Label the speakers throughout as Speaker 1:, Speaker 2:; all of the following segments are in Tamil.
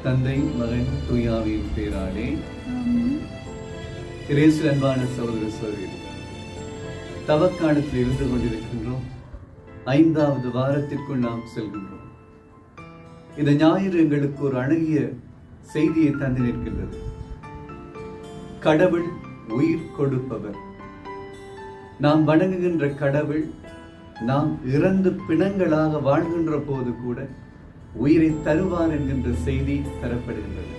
Speaker 1: தந்தை மகன் தூயாவின் பேராலே. இயேசுவில் அன்பான சகோதர சகோதரிகளே, தவக்காலத்தில் இருந்து கொண்டிருக்கின்றோம். 5வது வாரத்திற்குள் நாம் செல்கின்றோம். இந்த ஞாயிறு எங்களுக்கு ஒரு அழகிய செய்தியை தந்து நிற்கின்றது. கடவுள் உயிர் கொடுப்பவர். நாம் வணங்குகின்ற கடவுள் நாம் இறந்து பிணங்களாக வாழ்கின்ற போது கூட உயிரை தருவார் என்கின்ற செய்தி தரப்படுகின்றது.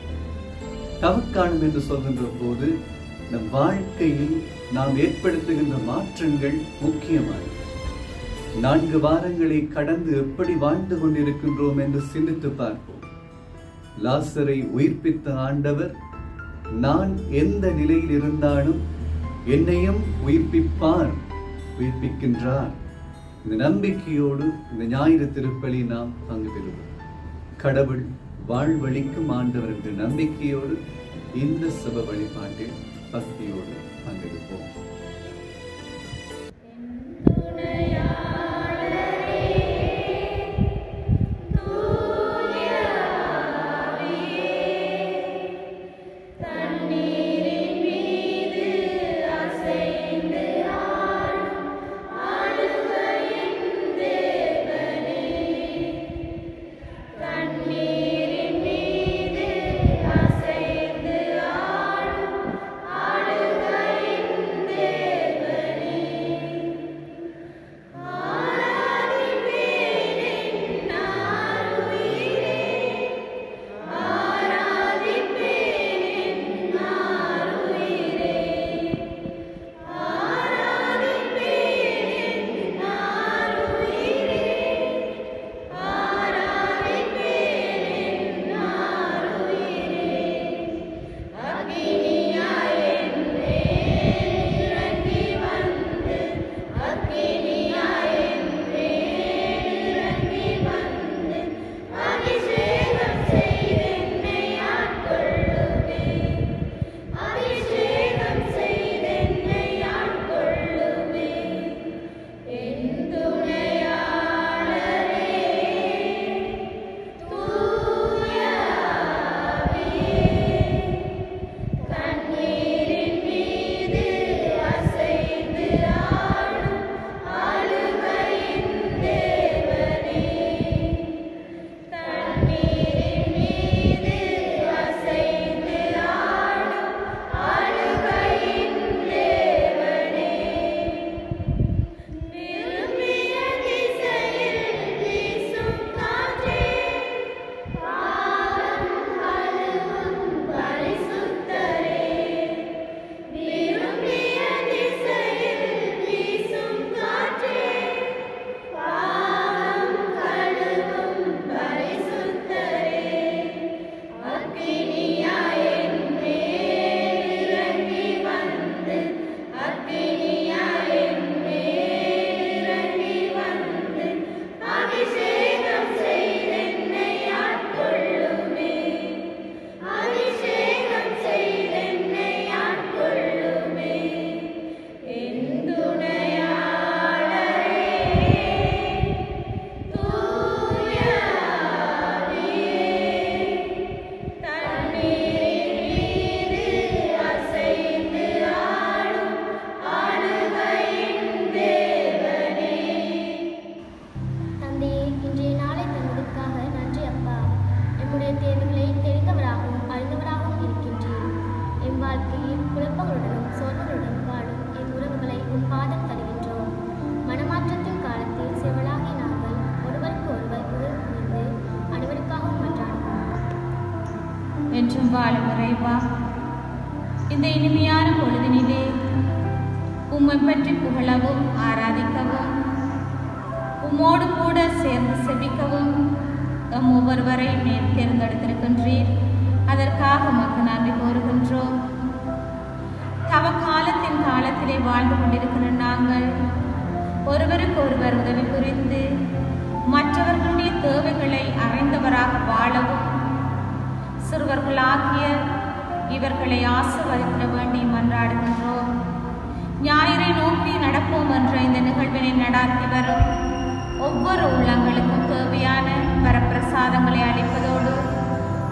Speaker 1: தவக்காலம் என்று சொல்கின்ற போது நம் வாழ்க்கையில் நாம் ஏற்படுத்துகின்ற மாற்றங்கள் முக்கியமானது. 4 வாரங்களை கடந்து எப்படி வாழ்ந்து கொண்டிருக்கின்றோம் என்று சிந்தித்து பார்ப்போம். லாசரை உயிர்ப்பித்த ஆண்டவர் நான் எந்த நிலையில் இருந்தாலும் என்னையும் உயிர்ப்பிக்கின்றார். இந்த நம்பிக்கையோடு இந்த ஞாயிறு திருப்பலி நாம் பங்கு பெறுவோம். கடவுள் வாழ்வழிக்கும் ஆண்டவர் என்ற நம்பிக்கையோடு இந்த சப வழிபாட்டில் பக்தியோடு பங்கெடுப்போம்.
Speaker 2: என்றும் வாழும் இறைவா, இந்த இனிமையான பொழுதினிலே உம்மை பற்றி புகழவும் ஆராதிக்கவும் உம்மோடு கூட சேர்ந்து செபிக்கவும் எம் ஒவ்வொருவரையும் நீர் தேர்ந்தெடுத்திருக்கின்றீர். அதற்காக உமக்கு நன்றி கூறுகின்றோம். தவக்காலத்தின் காலத்திலே வாழ்ந்து கொண்டிருக்கிற நாங்கள் ஒருவருக்கு ஒருவர் உதவி புரிந்து மற்றவர்களுடைய தேவைகளை அறிந்தவராக வாழவும் சிறுவர்களாகிய இவர்களை ஆசீர்வதிக்க வேண்டி மன்றாடுகின்றோம். ஞாயிறை நோக்கி நடப்போம் என்ற இந்த நிகழ்வினை நடாத்தி வரும் ஒவ்வொரு உள்ளங்களுக்கும் தேவையான வரப்பிரசாதங்களை அளிப்பதோடு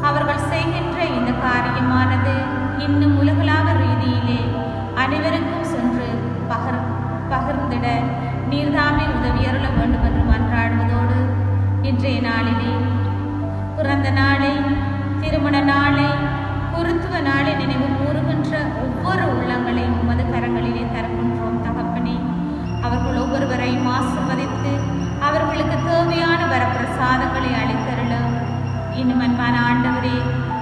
Speaker 2: அவர்கள் செய்கின்ற இந்த காரியமானது இன்னும் உலகளாவ ரீதியிலே அனைவருக்கும் சென்று பகிர்ந்திட நீர்தாமே உதவியருள வேண்டும் என்று மன்றாடுவதோடு இன்றைய நாளிலே பிறந்த நாளை, திருமண நாளை, குருத்துவ நாளை நினைவு கூறுகின்ற ஒவ்வொரு உள்ளங்களையும் உமது கரங்களிலே தருகின்றோம் தகப்பனே. அவர்கள் ஒவ்வொருவரையும் ஆசீர்வதித்து அவர்களுக்கு தேவையான வரப்பிரசாதங்களை அளித்தருளும். இன்னும் அன்பான ஆண்டவரே,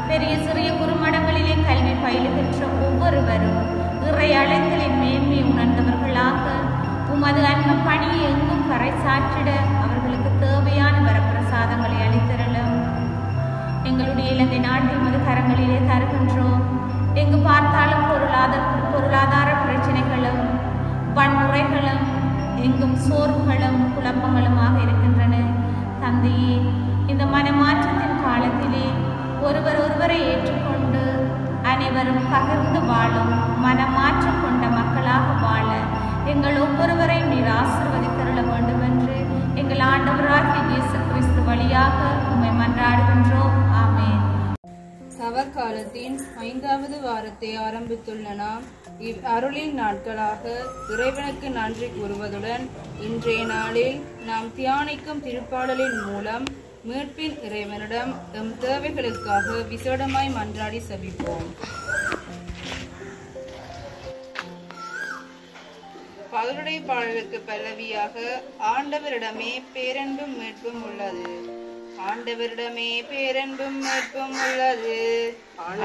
Speaker 2: பெரிய சிறிய குறுமடங்களிலே கல்வி பயிலுகின்ற ஒவ்வொருவரும் இறை அழைத்தலின் மேன்மை உணர்ந்தவர்களாக உமது அன்பு பணியை எங்கும் பறைசாற்றிட அவர்களுக்கு தேவையான வரப்பிரசாதங்களை அளித்தருளும். எங்களுடைய இலங்கை நாட்டை உமது கரங்களிலே தருகின்றோம். எங்கு பார்த்தாலும் பொருளாதார பிரச்சனைகளும் வன்முறைகளும் எங்கும் சோர்வுகளும் குழப்பங்களுமாக இருக்கின்றன. தந்தையே, இந்த மனமாற்றத்தின் காலத்திலே ஒருவரை ஏற்றுக்கொண்டு அனைவரும் பகிர்ந்து வாழும் மனமாற்றம் கொண்ட மக்களாக வாழ எங்கள் ஒவ்வொருவரையும் நீர் ஆசீர்வதித்தருள வேண்டும் என்று எங்கள் ஆண்டவராகிய இயேசு கிறிஸ்து வழியாக உம்மை மன்றாடுகின்றோம். ஆமென்.
Speaker 3: சவக்காலத்தின் 5வது வாரத்தை ஆரம்பித்துள்ள நாம் அருளின் நாட்களாக இறைவனுக்கு நன்றி கூறுவதுடன் இன்றைய நாளில் நாம் தியானிக்கும் திருப்பாடலின் மூலம் மீட்பின் இறைவனிடம் எம் தேவைகளுக்காக விசேடமாய் மன்றாடி செபிப்போம். பகலுடைய பாடலுக்கு பல்லவியாக ஆண்டவரிடமே பேரன்பும் மீட்பும் உள்ளது. ஆண்டவரிடமே பேரன்பும் மீட்பும் உள்ளது.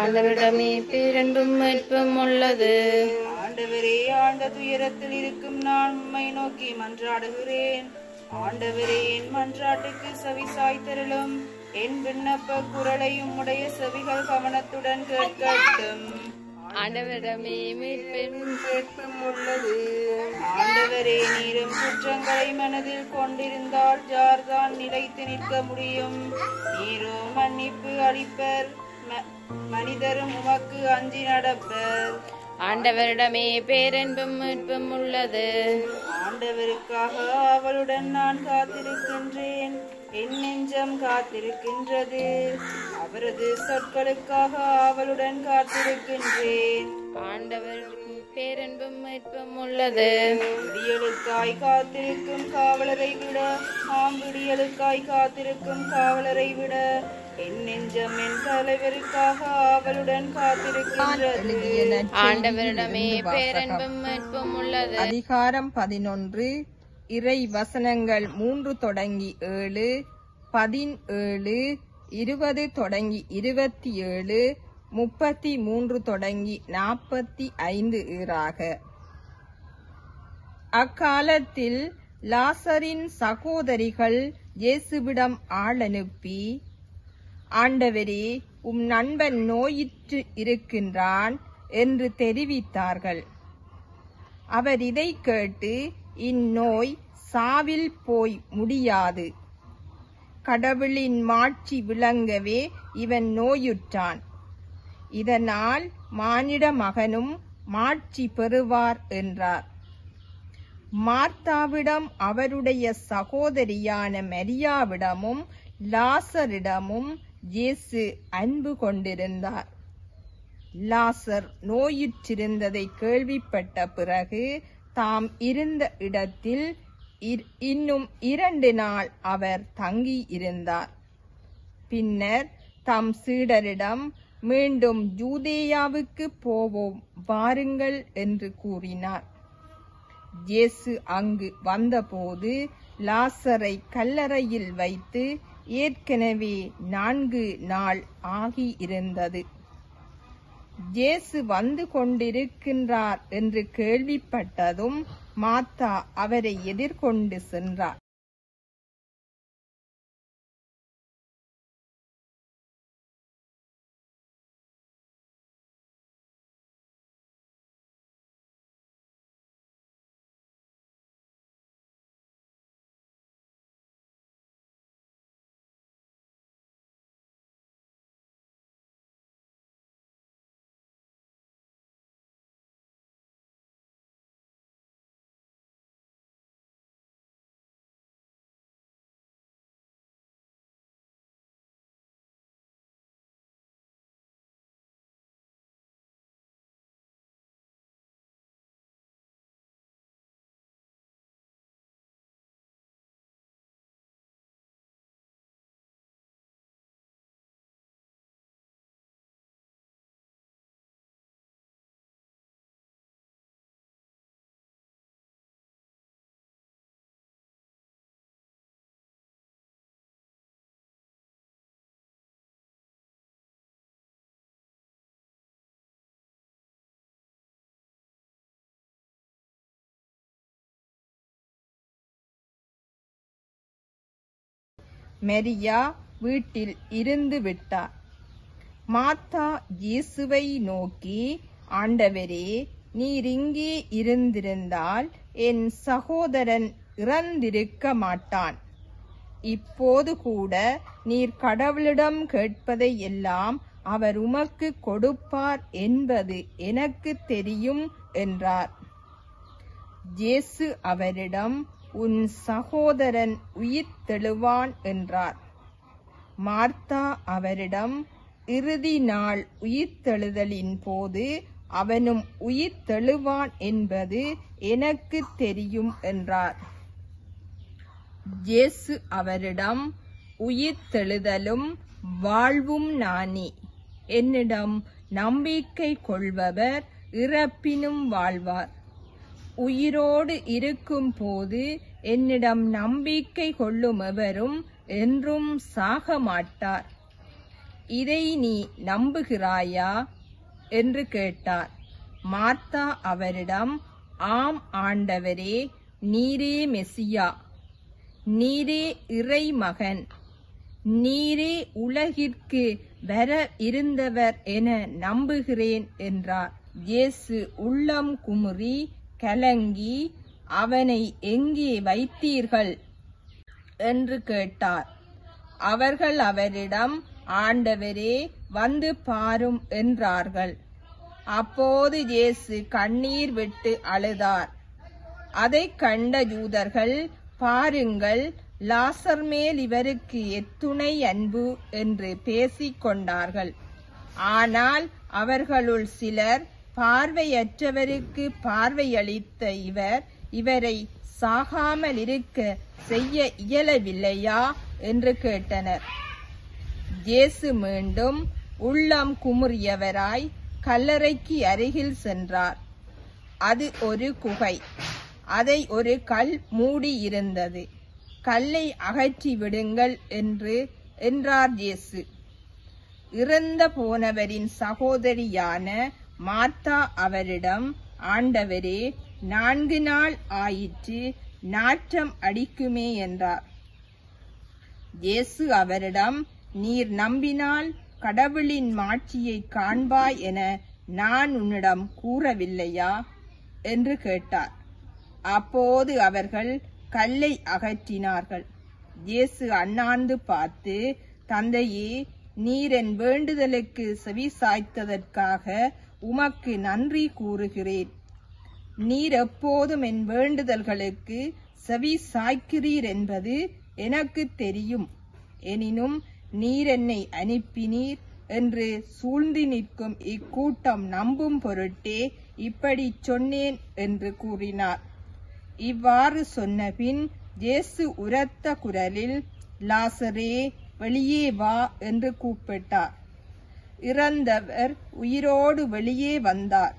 Speaker 4: ஆண்டவரிடமே பேரன்பும் மீட்பும் உள்ளது.
Speaker 3: ஆண்டவரே, ஆழ்ந்த துயரத்தில் இருக்கும் நான் உம்மை நோக்கி மன்றாடுகிறேன். ஆண்டவரே, என் மன்றாட்டுக்கு செவி சாய்த்தருளும். என் விண்ணப்ப குரலை உம்முடைய செவிகள் கவனத்துடன் கேட்கட்டும்.
Speaker 4: ஆண்டவரிடமே மீட்பும்
Speaker 3: உள்ளது. ஆண்டவரே, நீரும் குற்றங்களை மனதில் கொண்டிருந்தால் யார்தான் நிலைத்து நிற்க முடியும்? நீரோ மன்னிப்பு அளிப்பர், மனிதரும் உமக்கு அஞ்சி நடப்பர்.
Speaker 4: ஆண்டவரிடமே பேரன்பும் மீட்பும் உள்ளது.
Speaker 3: ஆண்டவருக்காக அவளுடன் நான் காத்திருக்கின்றேன். என் நெஞ்சம் காத்திருக்கின்றது. அவரது சொற்களுக்காக அவளுடன் காத்திருக்கின்றேன்.
Speaker 4: ஆண்டவருக்கு பேரன்பும் மீட்பும் உள்ளது.
Speaker 3: விடியலுக்காய் காத்திருக்கும் காவலரை விட, விடியலுக்காய் காத்திருக்கும் காவலரை விட என் நெஞ்சம் என் தலைவருக்காக அவளுடன் காத்திருக்கின்றது.
Speaker 4: ஆண்டவரிடமே பேரன்பும் மீட்பும் உள்ளது.
Speaker 5: அதிகாரம் 11 இறை வசனங்கள் 3 தொடங்கி 7, 17, 20 தொடங்கி 27, 33 தொடங்கி 45 ஈறாக. அக்காலத்தில் லாசரின் சகோதரிகள் இயேசுவிடம் ஆள் அனுப்பி, ஆண்டவரே, உம் நண்பன் நோயிற்று இருக்கின்றான் என்று தெரிவித்தார்கள். அவர் இதை கேட்டு, இந்நோய் சாவில் போய் முடியாது, கடவுளின் மாட்சி விளங்கவே இவன் நோயுற்றான். இதனால் மானிட மகனும் மாட்சி பெறுவார் என்றார். மார்த்தாவிடம் அவருடைய சகோதரியான மரியாவிடமும் லாசரிடமும் இயேசு அன்பு கொண்டிருந்தார். லாசர் நோயுற்றிருந்ததை கேள்விப்பட்ட பிறகு தாம் இருந்த இடத்தில் இன்னும் 2 நாள் அவர் தங்கி இருந்தார். பின்னர் தம் சீடரிடம், மீண்டும் யூதேயாவுக்கு போவோம் வாருங்கள் என்று கூறினார். இயேசு அங்கு வந்தபோது லாசரை கல்லறையில் வைத்து ஏற்கனவே 4 நாள் ஆகி இருந்தது. இயேசு வந்து கொண்டிருக்கின்றார் என்று கேள்விப்பட்டதும் மார்த்தா அவரை எதிர்கொண்டு சென்றார். மரியா வீட்டில் இருந்து விட்டார். மார்த்தா இயேசுவை நோக்கி, ஆண்டவரே, நீர் இங்கே இருந்திருந்தால் என் சகோதரன் இறந்திருக்க மாட்டான். இப்போது கூட நீர் கடவுளிடம் கேட்பதை எல்லாம் அவர் உமக்கு கொடுப்பார் என்பது எனக்கு தெரியும் என்றார். இயேசு அவரிடம், உன் சகோதரன் உயிர் தெழுவான் என்றார். மார்த்தா அவரிடம், இறுதி நாள் உயிர்த்தெழுதலின் போது அவனும் உயிர் தெழுவான் என்பது எனக்கு தெரியும் என்றார். இயேசு அவரிடம், உயிர்த்தெழுதலும் வாழ்வும் நானே. என்னிடம் நம்பிக்கை கொள்பவர் இறப்பினும் வாழ்வார். உயிரோடு இருக்கும் போது என்னிடம் நம்பிக்கை கொள்ளும் எவரும் என்றும் சாக மாட்டார். இதை நீ நம்புகிறாயா என்று கேட்டார். மார்த்தா அவரிடம், ஆம் ஆண்டவரே, நீரே மெசியா, நீரே இறைமகன், நீரே உலகிற்கு வர இருந்தவர் என நம்புகிறேன் என்றார். இயேசு உள்ளம் குமுறி கலங்கி, அவனை எங்கே வைத்தீர்கள் என்று கேட்டார். அவர்கள் அவரிடம், ஆண்டவரே, வந்து பாரும் என்றார்கள். அப்போது இயேசு கண்ணீர் விட்டு அழுதார். அதைக் கண்ட யூதர்கள், பாருங்கள், லாசர் மேல் இவருக்கு எத்துணை அன்பு என்று பேசிக் கொண்டார்கள். ஆனால் அவர்களுள் சிலர், பார்வையற்றவருக்கு பார்வையளித்த இவரை சாகாமல் இருக்க செய்ய இயலவில்லையா என்று கேட்டனர். இயேசு மீண்டும் உள்ளம் குமுறியவராய் கல்லறைக்கு அருகில் சென்றார். அது ஒரு குகை. அதை ஒரு கல் மூடி இருந்தது. கல்லை அகற்றி விடுங்கள் என்றார் இயேசு. இறந்து போனவரின் சகோதரியான மார்த்தா அவரிடம், ஆண்டவரே, 4 நாள் ஆயிற்று, நாற்றம் அடிக்குமே என்றார். இயேசு அவரிடம், நீர் நம்பினால் கடவுளின் மாட்சியை காண்பாய் என நான் உன்னிடம் கூறவில்லையா என்று கேட்டார். அப்போது அவர்கள் கல்லை அகற்றினார்கள். இயேசு அண்ணாந்து பார்த்து, தந்தையே, நீர் என் வேண்டுதலுக்கு செவி சாய்த்ததற்காக உமக்கு நன்றி கூறுகிறேன். நீர் எப்போதும் என் வேண்டுதல்களுக்கு செவி சாய்க்கிறீர் என்பது எனக்கு தெரியும். எனினும் நீர் என்னை அனுப்பினீர் என்று சூழ்ந்து நிற்கும் இக்கூட்டம் நம்பும் பொருட்டே இப்படி சொன்னேன் என்று கூறினார். இவ்வாறு சொன்னபின் இயேசு உரத்த குரலில், லாசரே, வெளியே வா என்று கூப்பிட்டார். இறந்தவர் உயிரோடு வெளியே வந்தார்.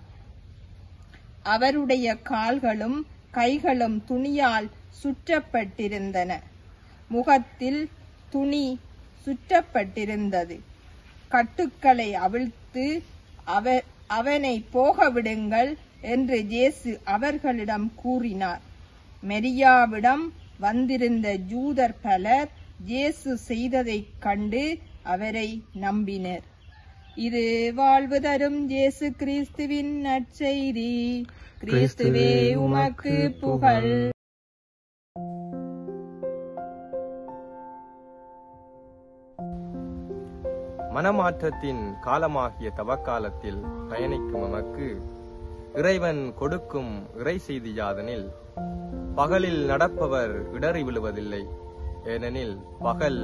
Speaker 5: அவருடைய கால்களும் கைகளும் துணியால் சுற்றப்பட்டிருந்தன. முகத்தில் துணி சுற்றப்பட்டிருந்தது. கட்டுக்களை அவிழ்த்து அவனை போக விடுங்கள் என்று இயேசு அவர்களிடம் கூறினார். மரியாவிடம் வந்திருந்த யூதர் பலர் இயேசு செய்ததைக் கண்டு அவரை நம்பினர். இது வாழ்வு தரும் இயேசு கிறிஸ்துவின் நற்செய்தி. கிறிஸ்துவே உமக்கு புகழ்.
Speaker 6: மனமாற்றத்தின் காலமாகிய தவக்காலத்தில் பயணிக்கும் எமக்கு இறைவன் கொடுக்கும் இறை செய்தி யாதெனில், பகலில் நடப்பவர் இடறி விழுவதில்லை, ஏனெனில் பகல்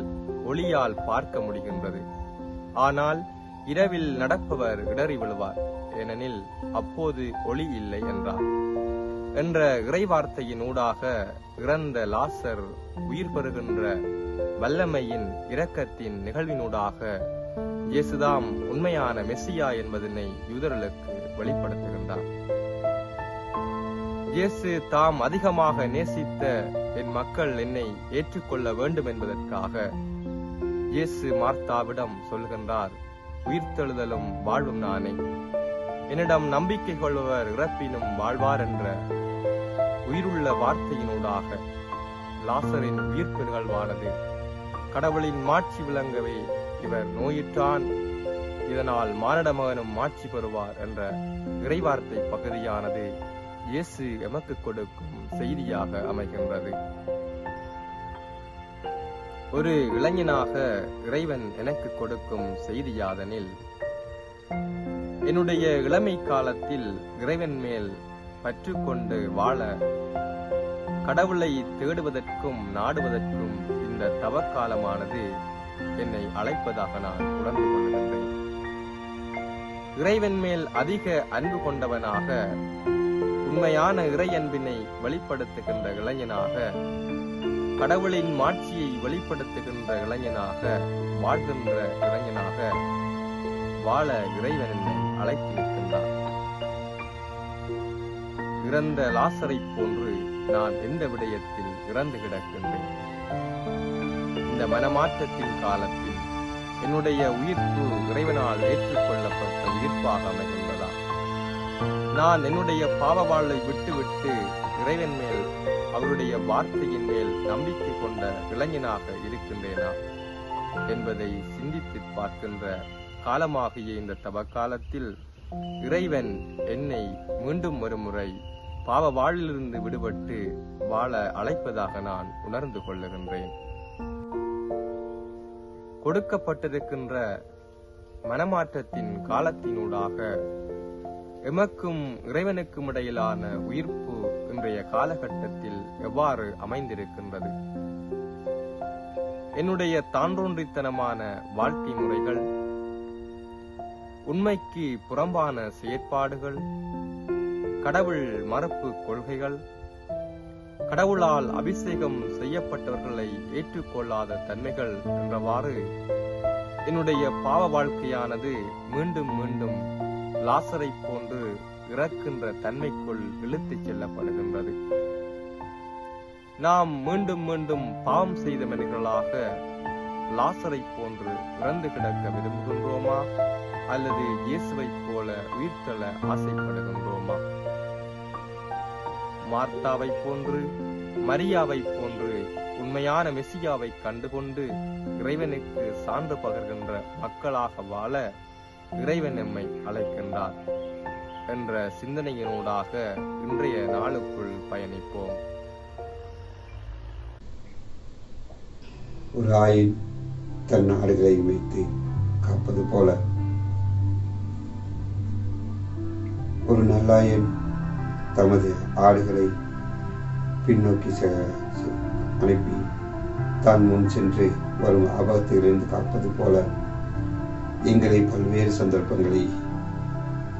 Speaker 6: ஒளியால் பார்க்க முடிகின்றது. ஆனால் இரவில் நடப்பவர் இடறி விழுவார், ஏனெனில் அப்போது ஒளி இல்லை என்றார் என்ற இறைவார்த்தையின் ஊடாக இறந்த லாசர் உயிர் பெறுகின்ற வல்லமையின் இரக்கத்தின் நிகழ்வினூடாக இயேசுதாம் உண்மையான மெசியா என்பதனை யூதர்களுக்கு வெளிப்படுத்துகின்றார். இயேசு தாம் அதிகமாக நேசித்த என் மக்கள் என்னை ஏற்றுக்கொள்ள வேண்டும் என்பதற்காக இயேசு மார்த்தாவிடம் சொல்கின்றார், உயிர்த்தெழுதலும் வாழ்வும் நானே. என்னிடம் நம்பிக்கை கொள்பவர் இறப்பினும் வாழ்வார் என்ற உயிருள்ள வார்த்தையினூடாக லாசரின் உயிர்ப்பு நிகழ்வானது கடவுளின் மாட்சி விளங்கவே இவர் நோயுற்றான், இதனால் மானிட மகனும் மாட்சி பெறுவார் என்ற இறைவார்த்தை பகுதியானது இயேசு எமக்கு கொடுக்கும் செய்தியாக அமைகின்றது. ஒரு இளைஞனாக இறைவன் எனக்கு கொடுக்கும் செய்தியாதனில், என்னுடைய இளமை காலத்தில் இறைவன் மேல் பற்று கொண்டு வாழ கடவுளை தேடுவதற்கும் நாடுவதற்கும் இந்த தவக்காலமானது என்னை அழைப்பதாக நான் உணர்ந்து கொள்கின்றேன். இறைவன் மேல் அதிக அன்பு கொண்டவனாக, உண்மையான இறை அன்பினை வெளிப்படுத்துகின்ற இளைஞனாக, கடவுளின் மாட்சியை வெளிப்படுத்துகின்ற இளைஞனாக, வாழ்கின்ற இளைஞனாக வாழ இறைவன் என்னை அழைத்து நிற்கின்றார். இறந்த லாசரை போன்று நான் எந்த விடயத்தில் இறந்து கிடக்கின்றேன். இந்த மனமாற்றத்தின் காலத்தில் என்னுடைய உயிர்ப்பு இறைவனால் ஏற்றுக்கொள்ளப்பட்ட உயிர்ப்பாக அமைகின்றதா? நான் என்னுடைய பாவ வாழ்வை விட்டுவிட்டு இறைவன் மேல், அவருடைய வார்த்தையின் மேல் நம்பிக்கை கொண்ட இளைஞனாக இருக்கின்றேனா என்பதை சிந்தித்து பார்க்கின்ற காலமாகிய இந்த தவக்காலத்தில் இறைவன் என்னை மீண்டும் ஒரு முறை பாவ வாழ்விலிருந்து விடுபட்டு வாழ அழைப்பதாக நான் உணர்ந்து கொள்ளுகின்றேன். கொடுக்கப்பட்டிருக்கின்ற மனமாற்றத்தின் காலத்தினூடாக எமக்கும் இறைவனுக்கும் இடையிலான உயிர்ப்பு இன்றைய காலகட்டத்தில் எவ்வாறு அமைந்திருக்கின்றது? என்னுடைய தான்றோன்றித்தனமான வாழ்க்கை முறைகள், உண்மைக்கு புறம்பான செயற்பாடுகள், கடவுள் மறுப்பு கொள்கைகள், கடவுளால் அபிஷேகம் செய்யப்பட்டவர்களை ஏற்றுக்கொள்ளாத தன்மைகள் என்றவாறு என்னுடைய பாவ வாழ்க்கையானது மீண்டும் மீண்டும் லாசரை போன்று இறக்கின்ற தன்மைக்குள் இழுத்துச் செல்லப்படுகின்றது. நாம் மீண்டும் மீண்டும் பாவம் செய்த மனிதர்களாக லாசரை போன்று இறந்து கிடக்க விரும்புகின்றோமா, அல்லது இயேசுவை போல உயிர்த்தெழ ஆசைப்படுகின்றோமா? மார்த்தாவை போன்று, மரியாவை போன்று உண்மையான மெசியாவை கண்டுகொண்டு இறைவனுக்கு சான்று பகர்கின்ற மக்களாக வாழ இறைவன் நம்மை அழைக்கின்றார் என்ற சிந்தனையினூடாக இன்றைய நாளுக்குள் பயணிப்போம்.
Speaker 7: ஒரு ஆயின் தன் ஆடுகளை வைத்து காப்பது போல ஒரு நல்லாயன் தமது ஆடுகளை பின்னோக்கி அனுப்பி தான் முன் சென்று வரும் ஆபத்திலிருந்து காப்பது போல எங்களை பல்வேறு சந்தர்ப்பங்களை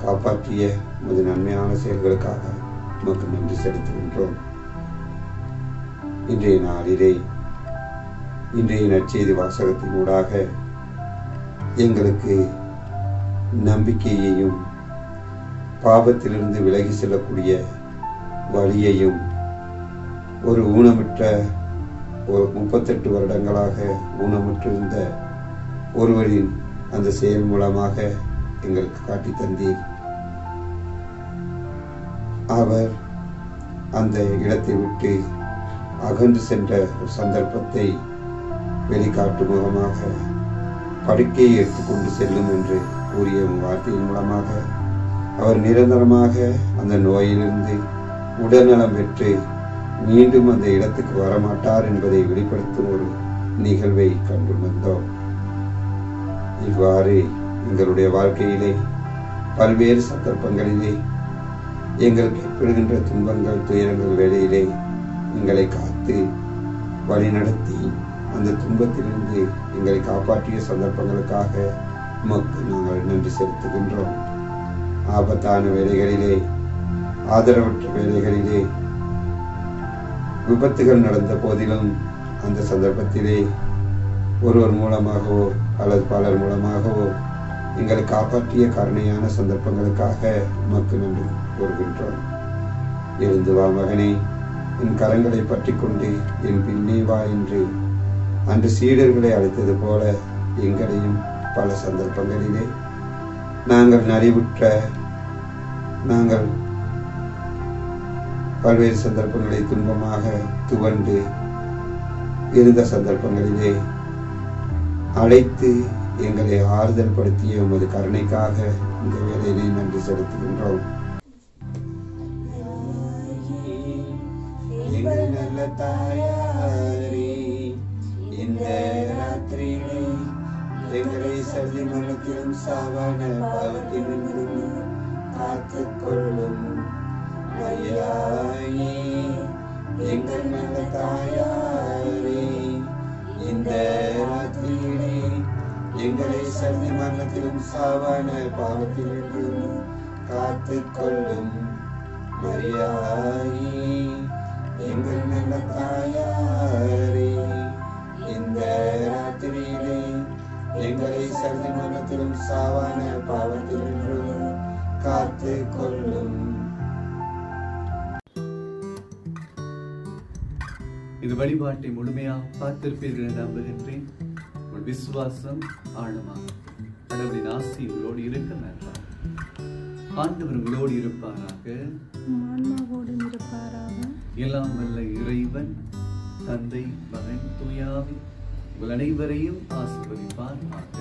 Speaker 7: காப்பாற்றிய உமது நன்மையான செயல்களுக்காக உமக்கு நன்றி செலுத்துகின்றோம். இன்றைய நாளிலே இன்றைய நற்செய்தி வாசகத்தினூடாக எங்களுக்கு நம்பிக்கையையும் பாவத்திலிருந்து விலகி செல்லக்கூடிய வழியையும், ஒரு ஊனமுற்ற 38 வருடங்களாக ஊனமுற்றிருந்த ஒருவரின் அந்த செயல் மூலமாக எங்களுக்கு காட்டி தந்தீர். அவர் அந்த இடத்தை விட்டு அகன்று சென்ற ஒரு சந்தர்ப்பத்தை வெளிக்காட்டும் முகமாக படுக்கையை எடுத்துக்கொண்டு செல்லும் என்று கூறிய வார்த்தையின் மூலமாக அவர் நிரந்தரமாக அந்த நோயிலிருந்து உடல்நலம் பெற்று மீண்டும் அந்த இடத்துக்கு வரமாட்டார் என்பதை வெளிப்படுத்தும் ஒரு நிகழ்வை கண்டுணர்ந்தோம். இவ்வாறு எங்களுடைய வாழ்க்கையிலே பல்வேறு சந்தர்ப்பங்களிலே எங்களுக்கு ஏற்படுகின்ற துன்பங்கள், துயரங்கள் வேளையிலே எங்களை காத்து வழிநடத்தி அந்த துன்பத்திலிருந்து எங்களை காப்பாற்றிய சந்தர்ப்பங்களுக்காக உமக்கு நாங்கள் நன்றி செலுத்துகின்றோம். ஆபத்தான வேளைகளிலே, ஆதரவற்ற வேளைகளிலே, விபத்துகள் நடந்த போதிலும் அந்த சந்தர்ப்பத்திலே ஒருவர் மூலமாகவோ அல்லது பலர் மூலமாகவோ எங்களை காப்பாற்றிய கருணையான சந்தர்ப்பங்களுக்காக உமக்கு நன்றி கூறுகின்றோம். எழுந்து வா மகனே, என் கரங்களை பற்றி கொண்டு என் பின்னே வா என்று அன்று சீடர்களை அழைத்தது போல எங்களையும் பல சந்தர்ப்பங்களிலே நாங்கள் பல்வேறு சந்தர்ப்பங்களை துன்பமாக துவண்டு இருந்த சந்தர்ப்பங்களிலே அழைத்து எங்களை ஆறுதல் படுத்திய உமது கருணைக்காக இந்த வேலையிலே நன்றி செலுத்துகின்றோம். எங்கள் நல்ல தாயாரே, இந்த ராத்திரியிலே எங்களை சதி மனத்திலும் சாவான பாவத்திலும் காத்துக் கொள்ளும். ஐயாயே, எங்கள் நல்ல தாயாரே, இந்த ராத்திரியிலே எங்களை சதி மரணத்திலும் சாவான பாவத்திலும் காத்துக் கொள்ளும். மரியாயே, எங்கள் நல்ல தாயாரே, இந்த ராத்திரியிலே எங்களை சதி மரணத்திலும் சாவான பாவத்திலும் காத்துக் கொள்ளும்.
Speaker 1: இந்த வழிபாட்டை முழுமையாக பார்த்திருப்பீர்கள் என்று நம்புகின்றேன். உங்கள் விசுவாசம் ஆழமாக கடவுளின் ஆசி உங்களோடு இருக்க நன்றாக. ஆண்டவர் உங்களோடு இருப்பாராக. எல்லாம் வல்ல இறைவன் தந்தை, மகன், தூய ஆவி உங்கள் அனைவரையும் ஆசீர்வதிப்பாராக.